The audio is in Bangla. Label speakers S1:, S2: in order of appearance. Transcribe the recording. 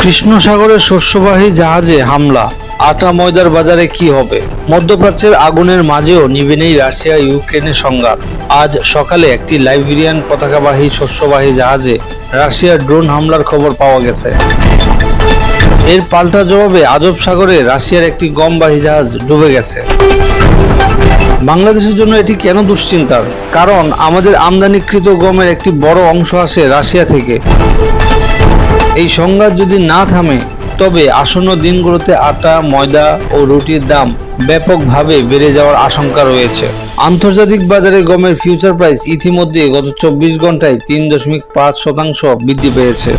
S1: কৃষ্ণ সাগরের শস্যবাহী জাহাজে হামলা, আটা ময়দার বাজারে কি হবে? মধ্যপ্রাচ্যের আগুনের মাঝেও নিভে নেই রাশিয়া ইউক্রেনের সংঘাত। আজ সকালে একটি লাইবেরিয়ান পতাকাবাহী শস্যবাহী জাহাজে রাশিয়ার ড্রোন হামলার খবর পাওয়া গেছে। এর পাল্টা জবাবে আজব সাগরে রাশিয়ার একটি গমবাহী জাহাজ ডুবে গেছে। বাংলাদেশের জন্য এটি কেন দুশ্চিন্তার? কারণ আমাদের আমদানিকৃত গমের একটি বড় অংশ আসে রাশিয়া থেকে। এই সংঘাত যদি না থামে তবে আসন্ন দিনগুলোতে আটা, ময়দা ও রুটির দাম ব্যাপকভাবে বেড়ে যাওয়ার আশঙ্কা রয়েছে। আন্তর্জাতিক বাজারে গমের ফিউচার প্রাইস ইতিমধ্যে গত 24 ঘন্টায় 3.5% বৃদ্ধি পেয়েছে।